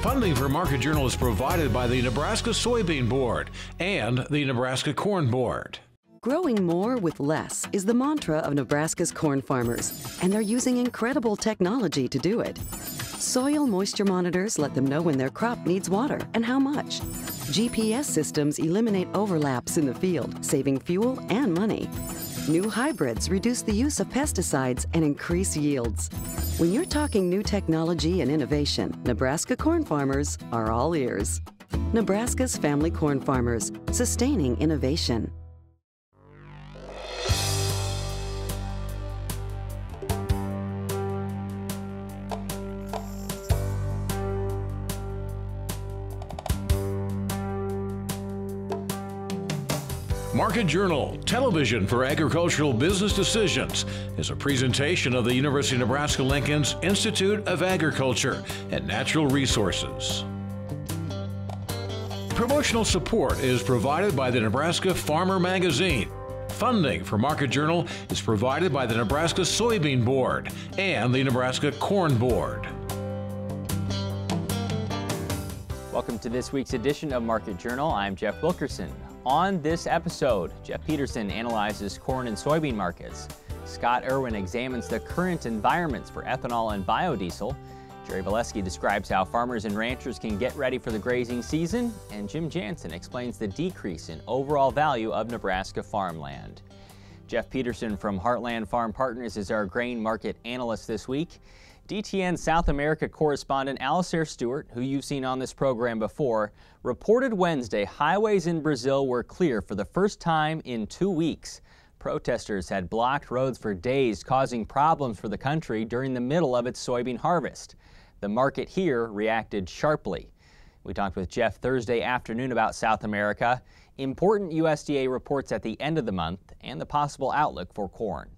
Funding for Market Journal is provided by the Nebraska Soybean Board and the Nebraska Corn Board. Growing more with less is the mantra of Nebraska's corn farmers, and they're using incredible technology to do it. Soil moisture monitors let them know when their crop needs water and how much. GPS systems eliminate overlaps in the field, saving fuel and money. New hybrids reduce the use of pesticides and increase yields. When you're talking new technology and innovation, Nebraska corn farmers are all ears. Nebraska's family corn farmers, sustaining innovation. Market Journal, Television for Agricultural Business Decisions, is a presentation of the University of Nebraska-Lincoln's Institute of Agriculture and Natural Resources. Promotional support is provided by the Nebraska Farmer Magazine. Funding for Market Journal is provided by the Nebraska Soybean Board and the Nebraska Corn Board. Welcome to this week's edition of Market Journal. I'm Jeff Wilkerson. On this episode, Jeff Peterson analyzes corn and soybean markets. Scott Irwin examines the current environments for ethanol and biodiesel. Jerry Volseky describes how farmers and ranchers can get ready for the grazing season. And Jim Jansen explains the decrease in overall value of Nebraska farmland. Jeff Peterson from Heartland Farm Partners is our grain market analyst this week. DTN South America correspondent Alistair Stewart, who you've seen on this program before, reported Wednesday highways in Brazil were clear for the first time in 2 weeks. Protesters had blocked roads for days, causing problems for the country during the middle of its soybean harvest. The market here reacted sharply. We talked with Jeff Thursday afternoon about South America, important USDA reports at the end of the month, and the possible outlook for corn.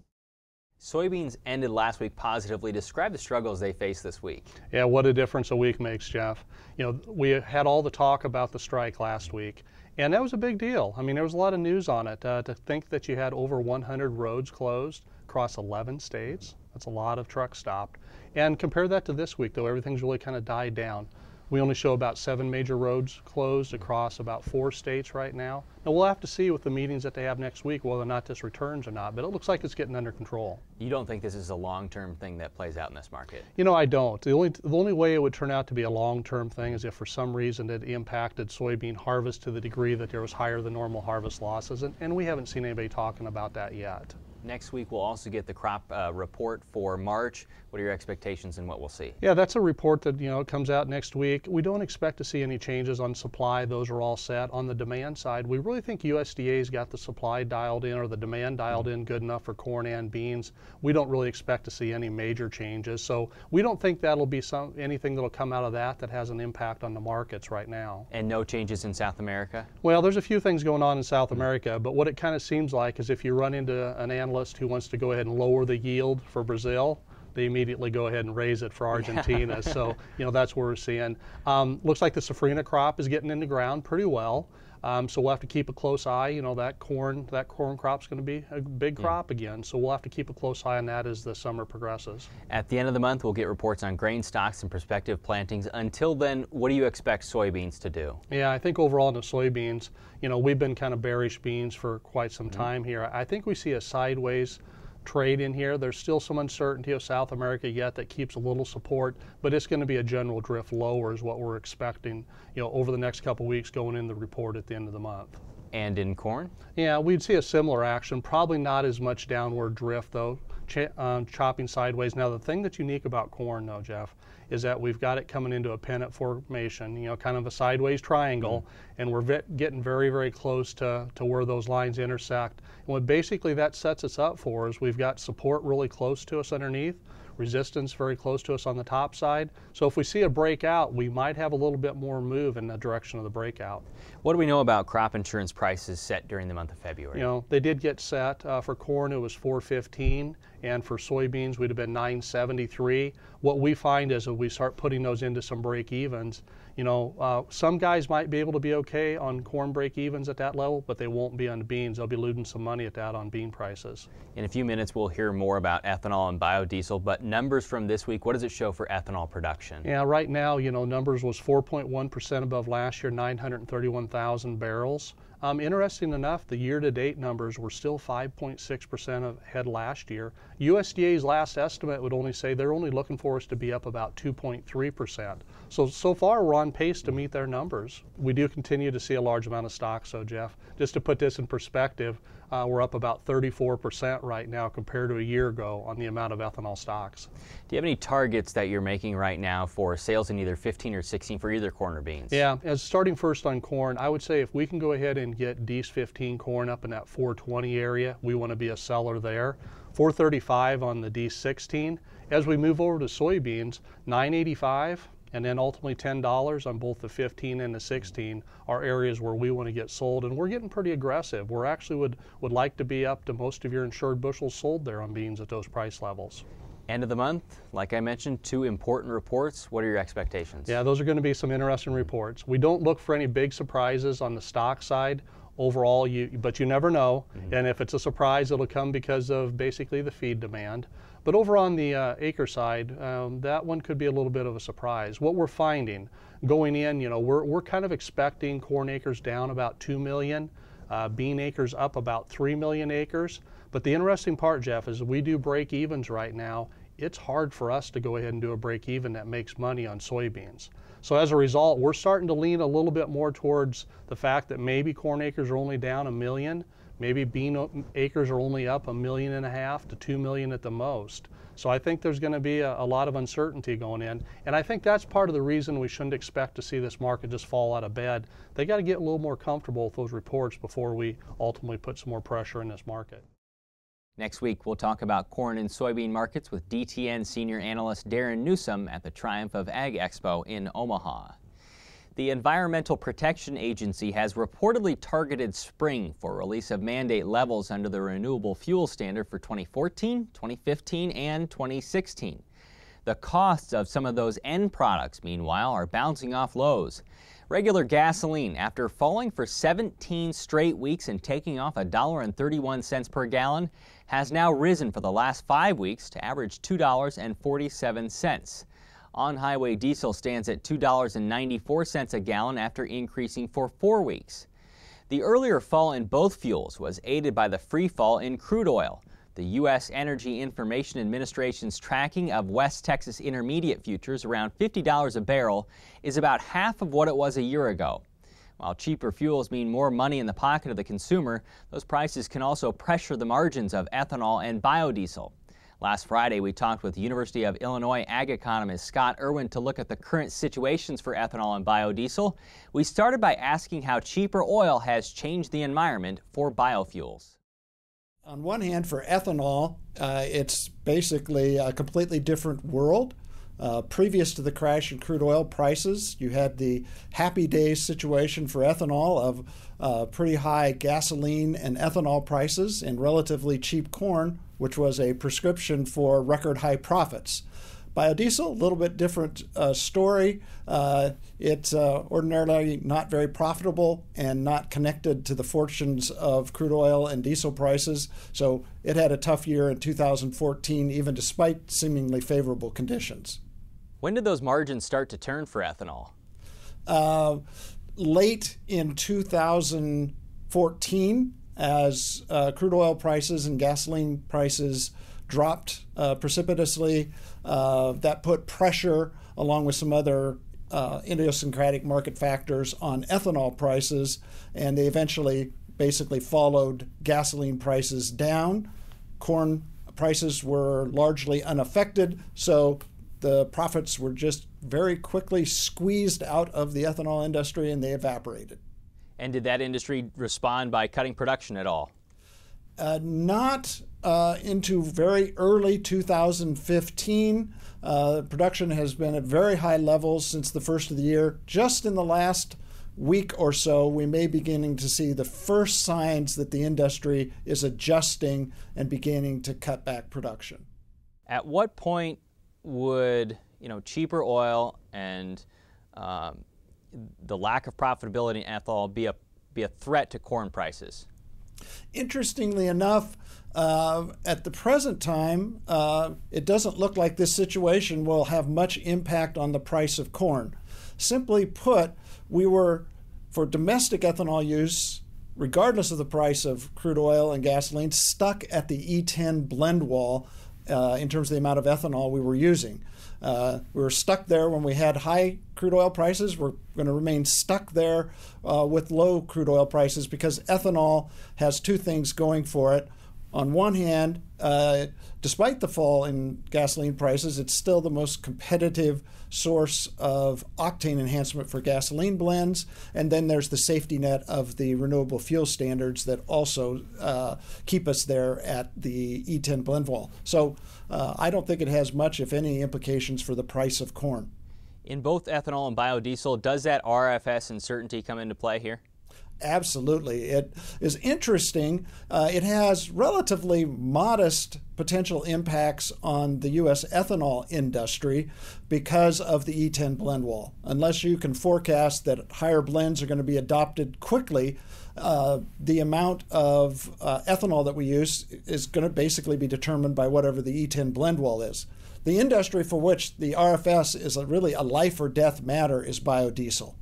Soybeans ended last week positively. Describe the struggles they face this week. Yeah, what a difference a week makes, Jeff. You know, we had all the talk about the strike last week, and that was a big deal. I mean, there was a lot of news on it. To think that you had over 100 roads closed across 11 states, that's a lot of trucks stopped. And compare that to this week, though, everything's really kind of died down. We only show about 7 major roads closed across about 4 states right now. Now we'll have to see with the meetings that they have next week whether or not this returns or not, but it looks like it's getting under control. You don't think this is a long-term thing that plays out in this market? You know, I don't. The only way it would turn out to be a long-term thing is if for some reason it impacted soybean harvest to the degree that there was higher than normal harvest losses, and we haven't seen anybody talking about that yet. Next week we'll also get the crop report for March. What are your expectations and what we'll see? Yeah, that's a report that, you know, comes out next week. We don't expect to see any changes on supply. Those are all set. On the demand side, we really think USDA's got the supply dialed in or the demand dialed in good enough for corn and beans. We don't really expect to see any major changes. So we don't think that'll be anything that'll come out of that has an impact on the markets right now. And no changes in South America? Well, there's a few things going on in South America, but what it kind of seems like is if you run into an analyst who wants to go ahead and lower the yield for Brazil, they immediately go ahead and raise it for Argentina. So, you know, that's where we're seeing. Looks like the safrinha crop is getting in the ground pretty well. So we'll have to keep a close eye. You know, that corn crop's going to be a big crop again. So we'll have to keep a close eye on that as the summer progresses. At the end of the month, we'll get reports on grain stocks and prospective plantings. Until then, what do you expect soybeans to do? Yeah, I think overall in the soybeans, you know, we've been kind of bearish beans for quite some time here. I think we see a sideways trade in here. There's still some uncertainty of South America yet that keeps a little support, but it's going to be a general drift lower is what we're expecting, you know, over the next couple weeks going in the report at the end of the month. And in corn? Yeah, we'd see a similar action, probably not as much downward drift though, chopping sideways. Now the thing that's unique about corn though, Jeff, is that we've got it coming into a pennant formation, you know, kind of a sideways triangle, and we're getting very, very close to where those lines intersect. And what basically that sets us up for is we've got support really close to us underneath, resistance very close to us on the top side. So if we see a breakout, we might have a little bit more move in the direction of the breakout. What do we know about crop insurance prices set during the month of February? You know, they did get set for corn. It was $4.15, and for soybeans we'd have been 973. What we find is if we start putting those into some break-evens, some guys might be able to be okay on corn break-evens at that level, but they won't be on beans. They'll be losing some money at that on bean prices. In a few minutes, we'll hear more about ethanol and biodiesel, but numbers from this week, what does it show for ethanol production? Yeah, right now, numbers was 4.1% above last year, 931,000 barrels. Interesting enough, the year-to-date numbers were still 5.6% ahead last year. USDA's last estimate would only say they're only looking for us to be up about 2.3%. So far, we're on pace to meet their numbers. We do continue to see a large amount of stocks, though, Jeff. Just to put this in perspective, we're up about 34% right now compared to a year ago on the amount of ethanol stocks. Do you have any targets that you're making right now for sales in either 15 or 16 for either corn or beans? Yeah, as starting first on corn, I would say if we can go ahead and get D's 15 corn up in that 420 area, we want to be a seller there. 435 on the D16. As we move over to soybeans, 985 and then ultimately $10 on both the 15 and the 16 are areas where we want to get sold, and we're getting pretty aggressive. We're actually would like to be up to most of your insured bushels sold there on beans at those price levels. End of the month, like I mentioned, 2 important reports. What are your expectations? Yeah, those are going to be some interesting reports. We don't look for any big surprises on the stock side overall, but you never know. And if it's a surprise, it'll come because of basically the feed demand. But over on the acre side, that one could be a little bit of a surprise. What we're finding going in, we're kind of expecting corn acres down about 2 million, bean acres up about 3 million acres. But the interesting part, Jeff, is we do break evens right now. It's hard for us to go ahead and do a break even that makes money on soybeans. So as a result, we're starting to lean a little bit more towards the fact that maybe corn acres are only down 1 million. Maybe bean acres are only up 1.5 million to 2 million at the most. So I think there's going to be a lot of uncertainty going in. And I think that's part of the reason we shouldn't expect to see this market just fall out of bed. They got to get a little more comfortable with those reports before we ultimately put some more pressure in this market. Next week, we'll talk about corn and soybean markets with DTN senior analyst Darren Newsom at the Triumph of Ag Expo in Omaha. The Environmental Protection Agency has reportedly targeted spring for release of mandate levels under the Renewable Fuels standard for 2014, 2015, and 2016. The costs of some of those end products, meanwhile, are bouncing off lows. Regular gasoline, after falling for 17 straight weeks and taking off $1.31 per gallon, has now risen for the last 5 weeks to average $2.47. On-highway diesel stands at $2.94 a gallon after increasing for 4 weeks. The earlier fall in both fuels was aided by the free fall in crude oil. The U.S. Energy Information Administration's tracking of West Texas Intermediate futures around $50 a barrel is about half of what it was a year ago. While cheaper fuels mean more money in the pocket of the consumer, those prices can also pressure the margins of ethanol and biodiesel. Last Friday, we talked with University of Illinois ag economist Scott Irwin to look at the current situations for ethanol and biodiesel. We started by asking how cheaper oil has changed the environment for biofuels. On one hand, for ethanol, it's basically a completely different world. Previous to the crash in crude oil prices, you had the happy days situation for ethanol of pretty high gasoline and ethanol prices and relatively cheap corn, which was a prescription for record high profits. Biodiesel, a little bit different story. It's ordinarily not very profitable and not connected to the fortunes of crude oil and diesel prices. So it had a tough year in 2014, even despite seemingly favorable conditions. When did those margins start to turn for ethanol? Late in 2014, as crude oil prices and gasoline prices dropped precipitously. That put pressure, along with some other idiosyncratic market factors, on ethanol prices, and they eventually basically followed gasoline prices down. Corn prices were largely unaffected, so the profits were just very quickly squeezed out of the ethanol industry and they evaporated. And did that industry respond by cutting production at all? Not into very early 2015. Production has been at very high levels since the first of the year. Just in the last week or so, we may be beginning to see the first signs that the industry is adjusting and beginning to cut back production. At what point would cheaper oil and the lack of profitability in ethanol be a threat to corn prices? Interestingly enough, at the present time, it doesn't look like this situation will have much impact on the price of corn. Simply put, we were, for domestic ethanol use, regardless of the price of crude oil and gasoline, stuck at the E10 blend wall in terms of the amount of ethanol we were using. We were stuck there when we had high crude oil prices. We're going to remain stuck there with low crude oil prices because ethanol has two things going for it. On one hand, despite the fall in gasoline prices, it's still the most competitive source of octane enhancement for gasoline blends. And then there's the safety net of the renewable fuel standards that also keep us there at the E10 blend wall. So I don't think it has much, if any, implications for the price of corn. In both ethanol and biodiesel, does that RFS uncertainty come into play here? Absolutely. It is interesting. It has relatively modest potential impacts on the U.S. ethanol industry because of the E10 blend wall. Unless you can forecast that higher blends are going to be adopted quickly, the amount of ethanol that we use is going to basically be determined by whatever the E10 blend wall is. The industry for which the RFS is really a life or death matter is biodiesel.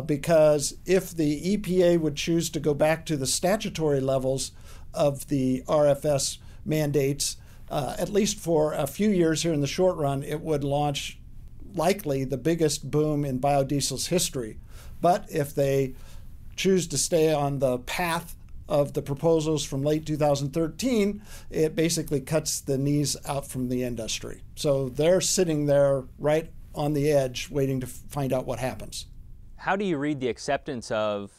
Because if the EPA would choose to go back to the statutory levels of the RFS mandates, at least for a few years here in the short run, it would launch likely the biggest boom in biodiesel's history. But if they choose to stay on the path of the proposals from late 2013, it basically cuts the knees out from the industry. So they're sitting there right on the edge waiting to find out what happens. How do you read the acceptance of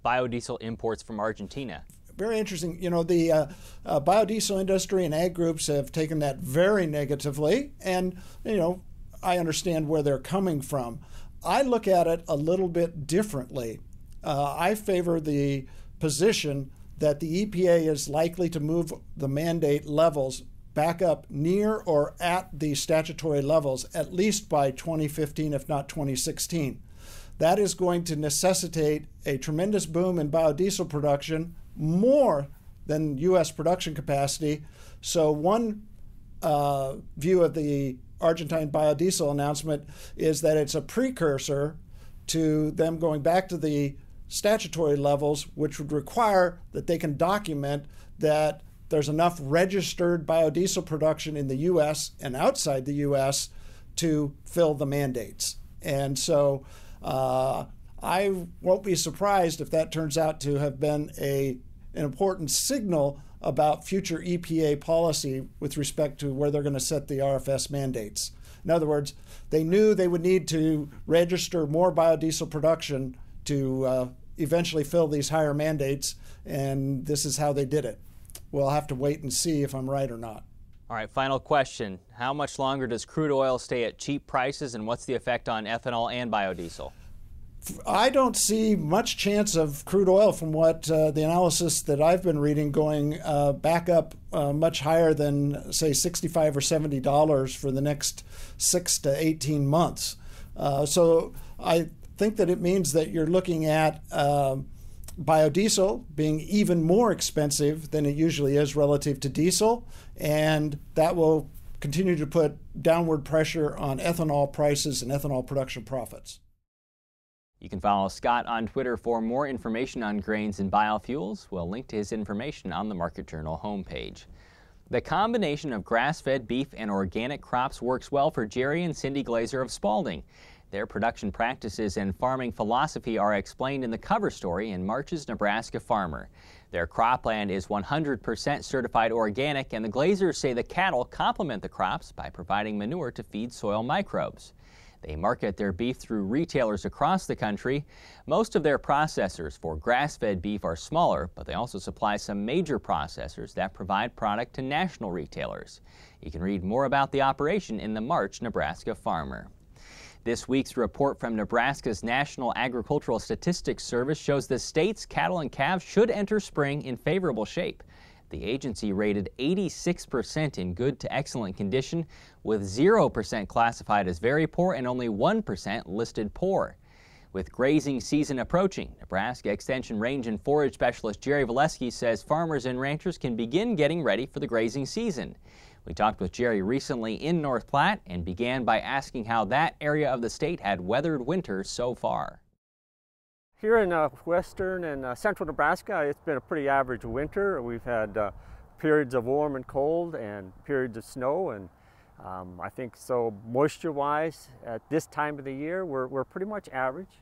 biodiesel imports from Argentina? Very interesting. The biodiesel industry and ag groups have taken that very negatively, and I understand where they're coming from. I look at it a little bit differently. I favor the position that the EPA is likely to move the mandate levels back up near or at the statutory levels, at least by 2015, if not 2016. That is going to necessitate a tremendous boom in biodiesel production, more than U.S. production capacity. So one view of the Argentine biodiesel announcement is that it's a precursor to them going back to the statutory levels, which would require that they can document that there's enough registered biodiesel production in the U.S. and outside the U.S. to fill the mandates. And so I won't be surprised if that turns out to have been an important signal about future EPA policy with respect to where they're going to set the RFS mandates. In other words, they knew they would need to register more biodiesel production to eventually fill these higher mandates, and this is how they did it. We'll have to wait and see if I'm right or not. All right, final question. How much longer does crude oil stay at cheap prices, and what's the effect on ethanol and biodiesel? I don't see much chance of crude oil, from what the analysis that I've been reading, going back up much higher than, say, $65 or $70 for the next 6 to 18 months. So I think that it means that you're looking at biodiesel being even more expensive than it usually is relative to diesel, and that will continue to put downward pressure on ethanol prices and ethanol production profits. You can follow Scott on Twitter for more information on grains and biofuels. We'll link to his information on the Market Journal homepage. The combination of grass-fed beef and organic crops works well for Jerry and Cindy Glazer of Spalding. Their production practices and farming philosophy are explained in the cover story in March's Nebraska Farmer. Their cropland is 100% certified organic, and the Glazers say the cattle complement the crops by providing manure to feed soil microbes. They market their beef through retailers across the country. Most of their processors for grass-fed beef are smaller, but they also supply some major processors that provide product to national retailers. You can read more about the operation in the March Nebraska Farmer. This week's report from Nebraska's National Agricultural Statistics Service shows the state's cattle and calves should enter spring in favorable shape. The agency rated 86% in good to excellent condition, with 0% classified as very poor and only 1% listed poor. With grazing season approaching, Nebraska Extension Range and Forage Specialist Jerry Volseky says farmers and ranchers can begin getting ready for the grazing season. We talked with Jerry recently in North Platte and began by asking how that area of the state had weathered winter so far. Here in western and central Nebraska, it's been a pretty average winter. We've had periods of warm and cold and periods of snow, and I think so moisture-wise at this time of the year, we're pretty much average.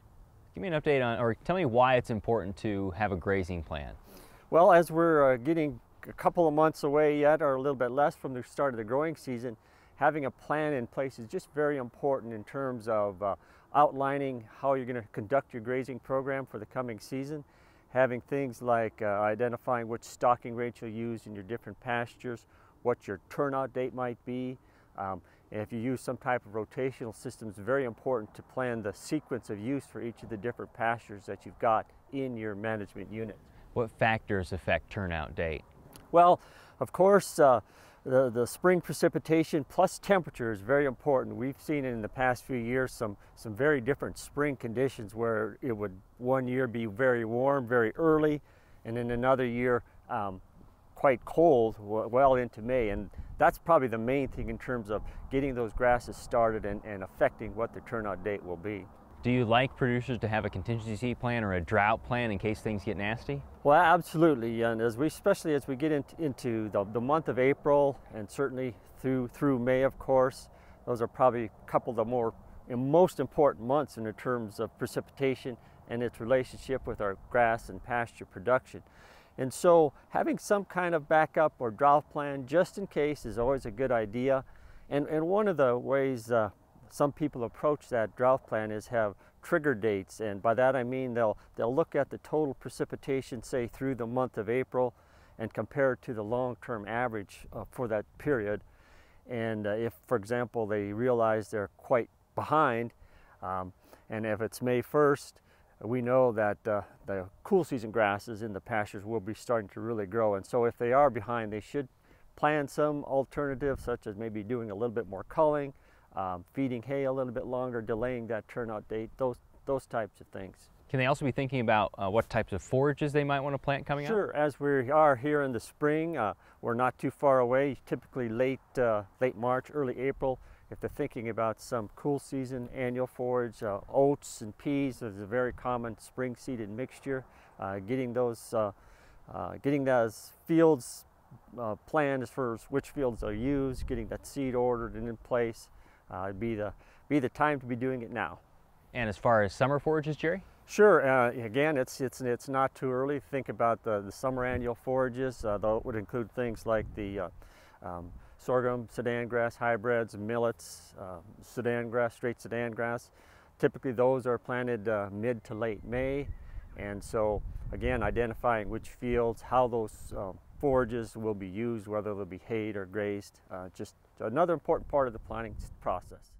Give me an update on, or tell me why it's important to have a grazing plan. Well, as we're getting a couple of months away yet, or a little bit less from the start of the growing season, having a plan in place is just very important in terms of outlining how you're going to conduct your grazing program for the coming season, having things like identifying which stocking rates you'll use in your different pastures, what your turnout date might be. And if you use some type of rotational system, it's very important to plan the sequence of use for each of the different pastures that you've got in your management unit. What factors affect turnout date? Well, of course, the spring precipitation plus temperature is very important. We've seen in the past few years some very different spring conditions where it would one year be very warm, very early, and then another year quite cold well into May. And that's probably the main thing in terms of getting those grasses started and affecting what the turnout date will be. Do you like producers to have a contingency plan or a drought plan in case things get nasty? Well, absolutely, and especially as we get into the month of April and certainly through May, of course, those are probably a couple of the most important months in terms of precipitation and its relationship with our grass and pasture production. And so having some kind of backup or drought plan just in case is always a good idea. And one of the ways some people approach that drought plan is have trigger dates, and by that I mean they'll look at the total precipitation, say through the month of April, and compare it to the long-term average for that period. And if, for example, they realize they're quite behind, and if it's May 1st, we know that the cool season grasses in the pastures will be starting to really grow. And so if they are behind, they should plan some alternatives, such as maybe doing a little bit more culling, feeding hay a little bit longer, delaying that turnout date, those types of things. Can they also be thinking about what types of forages they might want to plant coming up? Sure, as we are here in the spring, we're not too far away, typically late March, early April. If they're thinking about some cool season annual forage, oats and peas is a very common spring seeded mixture. Getting those fields planned as far as which fields they'll use, getting that seed ordered and in place. Be the time to be doing it now. And as far as summer forages, Jerry? Sure. Again, it's not too early to think about the summer annual forages. Though it would include things like the sorghum, Sudan grass hybrids, millets, Sudan grass, straight Sudan grass. Typically, those are planted mid to late May, and so again, identifying which fields, how those forages will be used, whether they'll be hayed or grazed, just another important part of the planning process.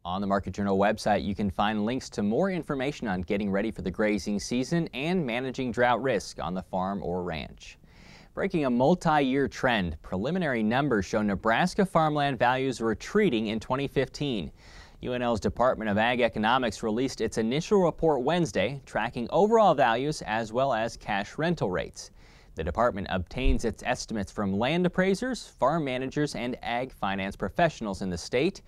On the Market Journal website, you can find links to more information on getting ready for the grazing season and managing drought risk on the farm or ranch. Breaking a multi-year trend, preliminary numbers show Nebraska farmland values retreating in 2015. UNL's Department of Ag Economics released its initial report Wednesday, tracking overall values as well as cash rental rates. The department obtains its estimates from land appraisers, farm managers, and ag finance professionals in the state.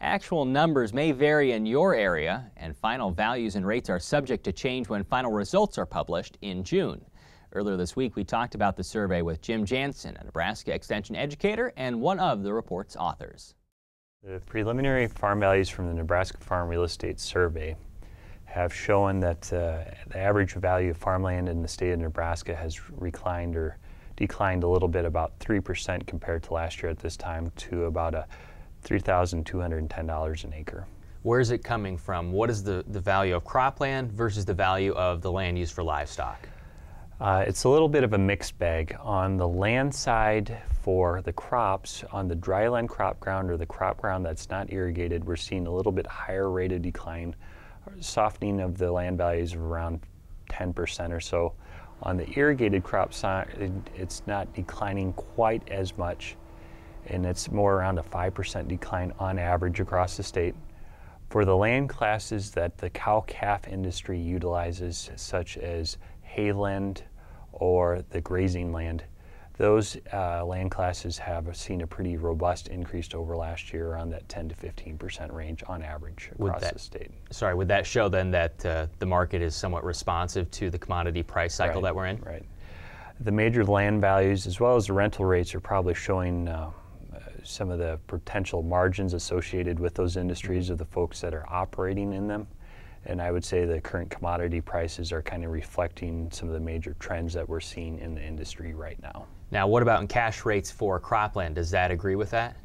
Actual numbers may vary in your area, and final values and rates are subject to change when final results are published in June. Earlier this week, we talked about the survey with Jim Jansen, a Nebraska Extension educator and one of the report's authors. The preliminary farm values from the Nebraska Farm Real Estate Survey have shown that the average value of farmland in the state of Nebraska has declined a little bit, about 3% compared to last year at this time, to about $3,210 an acre. Where is it coming from? What is the value of cropland versus the value of the land used for livestock? It's a little bit of a mixed bag. On the land side for the crops, on the dryland crop ground or the crop ground that's not irrigated, we're seeing a little bit higher rate of decline, softening of the land values of around 10% or so. On the irrigated crop side, it's not declining quite as much, and it's more around a 5% decline on average across the state. For the land classes that the cow-calf industry utilizes, such as hayland or the grazing land, those land classes have seen a pretty robust increase over last year, around that 10 to 15% range on average across the state. Sorry, would that show then that the market is somewhat responsive to the commodity price cycle that we're in? Right. The major land values as well as the rental rates are probably showing some of the potential margins associated with those industries of the folks that are operating in them. And I would say the current commodity prices are kind of reflecting some of the major trends that we're seeing in the industry right now. Now, what about in cash rates for cropland? Does that agree with that?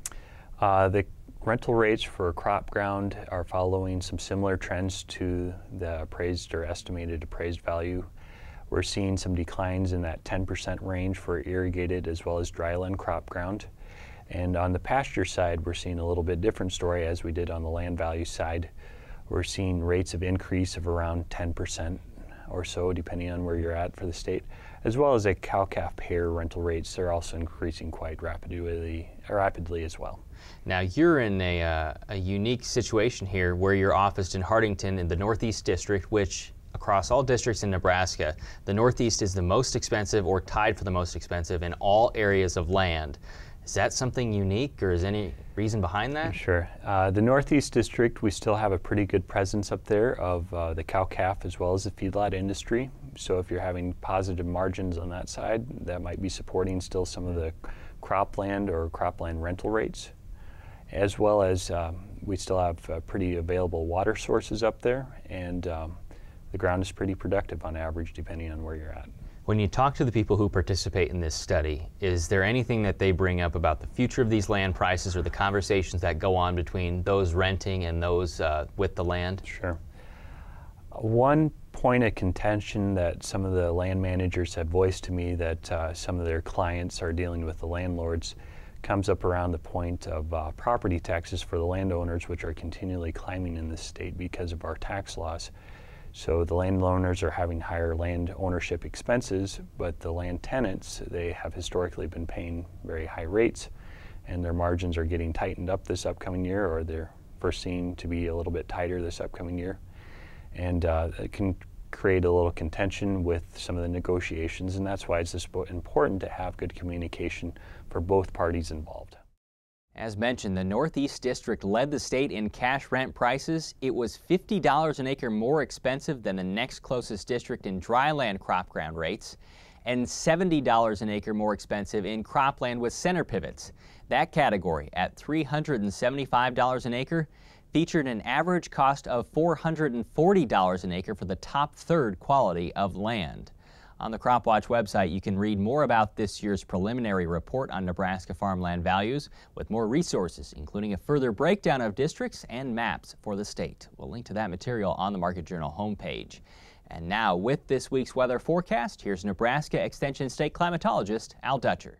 The rental rates for crop ground are following some similar trends to the appraised or estimated appraised value. We're seeing some declines in that 10% range for irrigated as well as dryland crop ground. And on the pasture side, we're seeing a little bit different story as we did on the land value side. We're seeing rates of increase of around 10% or so, depending on where you're at for the state, as well as the cow-calf pair rental rates. They're also increasing quite rapidly as well. Now, you're in a unique situation here where you're officed in Hartington in the Northeast District, which across all districts in Nebraska, the Northeast is the most expensive or tied for the most expensive in all areas of land. Is that something unique, or is any reason behind that? Sure. The Northeast District, we still have a pretty good presence up there of the cow-calf as well as the feedlot industry. So if you're having positive margins on that side, that might be supporting still some of the cropland or cropland rental rates. As well as we still have pretty available water sources up there, and the ground is pretty productive on average depending on where you're at. When you talk to the people who participate in this study, is there anything that they bring up about the future of these land prices or the conversations that go on between those renting and those with the land? Sure. One point of contention that some of the land managers have voiced to me that some of their clients are dealing with the landlords comes up around the point of property taxes for the landowners, which are continually climbing in this state because of our tax laws. So the landowners are having higher land ownership expenses, but the land tenants, they have historically been paying very high rates, and their margins are getting tightened up this upcoming year, or they're foreseen to be a little bit tighter this upcoming year. And it can create a little contention with some of the negotiations, and that's why it's important to have good communication for both parties involved. As mentioned, the Northeast District led the state in cash rent prices. It was $50 an acre more expensive than the next closest district in dryland crop ground rates, and $70 an acre more expensive in cropland with center pivots. That category, at $375 an acre, featured an average cost of $440 an acre for the top third quality of land. On the CropWatch website, you can read more about this year's preliminary report on Nebraska farmland values with more resources, including a further breakdown of districts and maps for the state. We'll link to that material on the Market Journal homepage. And now, with this week's weather forecast, here's Nebraska Extension State Climatologist Al Dutcher.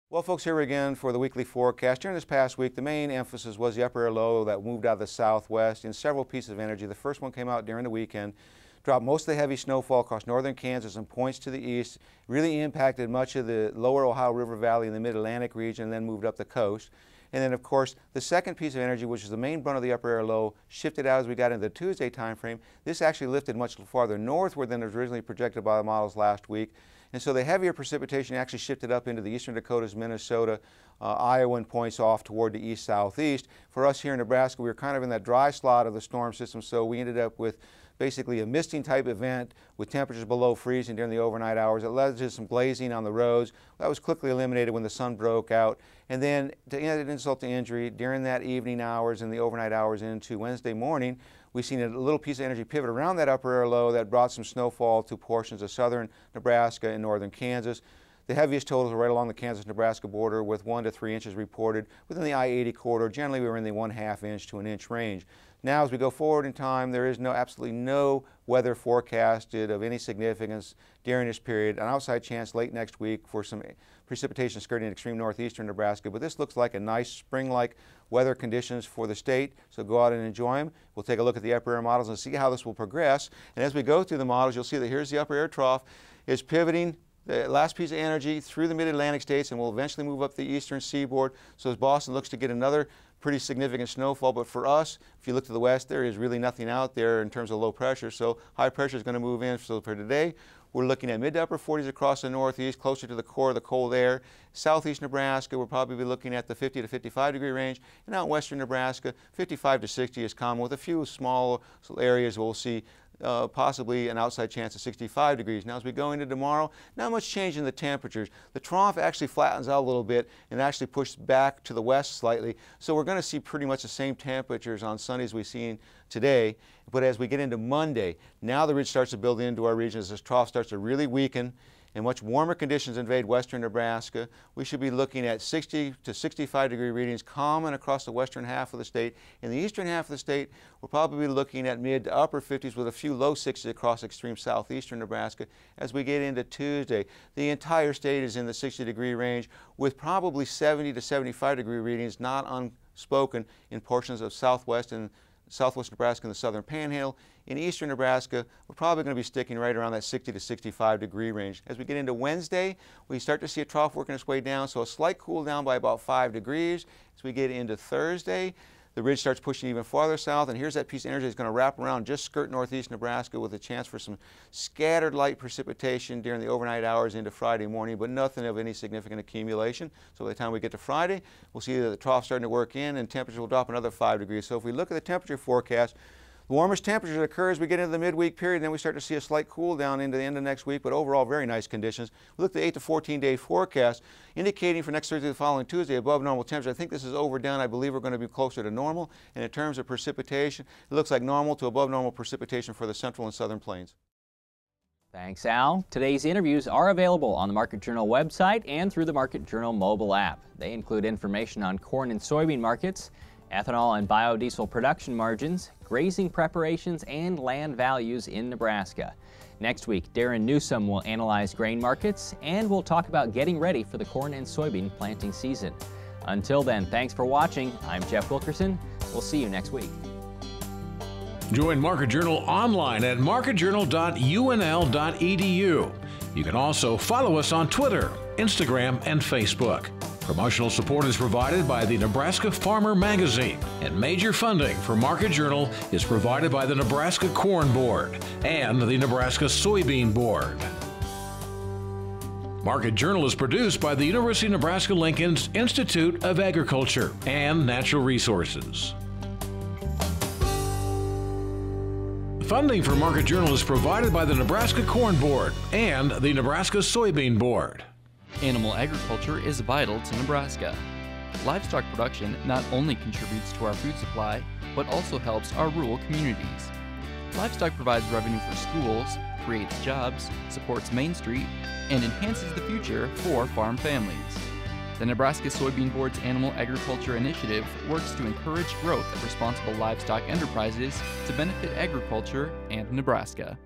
Well, folks, here again for the weekly forecast. During this past week, the main emphasis was the upper air low that moved out of the southwest in several pieces of energy. The first one came out during the weekend, dropped most of the heavy snowfall across northern Kansas and points to the east, really impacted much of the lower Ohio River Valley in the mid-Atlantic region, and then moved up the coast. And then, of course, the second piece of energy, which is the main brunt of the upper air low, shifted out as we got into the Tuesday time frame. This actually lifted much farther northward than was originally projected by the models last week. And so the heavier precipitation actually shifted up into the eastern Dakotas, Minnesota, Iowa, and points off toward the east-southeast. For us here in Nebraska, we were kind of in that dry slot of the storm system, so we ended up with basically a misting type event with temperatures below freezing during the overnight hours. It led to some glazing on the roads. That was quickly eliminated when the sun broke out. And then to add insult to injury, during that evening hours and the overnight hours into Wednesday morning, we've seen a little piece of energy pivot around that upper air low that brought some snowfall to portions of southern Nebraska and northern Kansas. The heaviest totals were right along the Kansas-Nebraska border with 1 to 3 inches reported. Within the I-80 corridor, generally we were in the 1/2 inch to 1 inch range. Now, as we go forward in time, there is absolutely no weather forecasted of any significance during this period. An outside chance late next week for some precipitation skirting extreme northeastern Nebraska, but this looks like a nice spring-like weather conditions for the state, so go out and enjoy them. We'll take a look at the upper air models and see how this will progress. And as we go through the models, you'll see that here's the upper air trough is pivoting the last piece of energy through the mid-Atlantic states and will eventually move up the eastern seaboard. So as Boston looks to get another pretty significant snowfall, but for us, if you look to the west, there is really nothing out there in terms of low pressure, so high pressure is going to move in. So for today, we're looking at mid to upper 40s across the northeast, closer to the core of the cold air. Southeast Nebraska, we'll probably be looking at the 50 to 55 degree range, and out in western Nebraska, 55 to 60 is common, with a few small areas we'll see possibly an outside chance of 65 degrees. Now, as we go into tomorrow, not much change in the temperatures. The trough actually flattens out a little bit and actually pushes back to the west slightly. So we're going to see pretty much the same temperatures on Sunday as we've seen today. But as we get into Monday, now the ridge starts to build into our region as this trough starts to really weaken and much warmer conditions invade western Nebraska. We should be looking at 60 to 65 degree readings common across the western half of the state. In the eastern half of the state, we'll probably be looking at mid to upper 50s with a few low 60s across extreme southeastern Nebraska. As we get into Tuesday, the entire state is in the 60 degree range with probably 70 to 75 degree readings not unspoken in portions of southwest and southwest Nebraska and the southern panhandle. In eastern Nebraska, we're probably going to be sticking right around that 60 to 65 degree range. As we get into Wednesday, we start to see a trough working its way down, so a slight cool down by about 5 degrees. As we get into Thursday, the ridge starts pushing even farther south, and here's that piece of energy that's going to wrap around just skirt northeast Nebraska with a chance for some scattered light precipitation during the overnight hours into Friday morning, but nothing of any significant accumulation. So by the time we get to Friday, we'll see that the trough starting to work in and temperatures will drop another 5 degrees. So if we look at the temperature forecast, the warmest temperatures occur as we get into the midweek period, and then we start to see a slight cool down into the end of next week, but overall very nice conditions. We look at the 8 to 14 day forecast, indicating for next Thursday, the following Tuesday, above normal temperatures. I think this is overdone. I believe we're going to be closer to normal. And in terms of precipitation, it looks like normal to above normal precipitation for the central and southern plains. Thanks, Al. Today's interviews are available on the Market Journal website and through the Market Journal mobile app. They include information on corn and soybean markets, ethanol and biodiesel production margins, grazing preparations, and land values in Nebraska. Next week, Darren Newsom will analyze grain markets, and we'll talk about getting ready for the corn and soybean planting season. Until then, thanks for watching. I'm Jeff Wilkerson. We'll see you next week. Join Market Journal online at marketjournal.unl.edu. You can also follow us on Twitter, Instagram, and Facebook. Promotional support is provided by the Nebraska Farmer Magazine, and major funding for Market Journal is provided by the Nebraska Corn Board and the Nebraska Soybean Board. Market Journal is produced by the University of Nebraska-Lincoln's Institute of Agriculture and Natural Resources. Funding for Market Journal is provided by the Nebraska Corn Board and the Nebraska Soybean Board. Animal agriculture is vital to Nebraska. Livestock production not only contributes to our food supply, but also helps our rural communities. Livestock provides revenue for schools, creates jobs, supports Main Street, and enhances the future for farm families. The Nebraska Soybean Board's Animal Agriculture Initiative works to encourage growth of responsible livestock enterprises to benefit agriculture and Nebraska.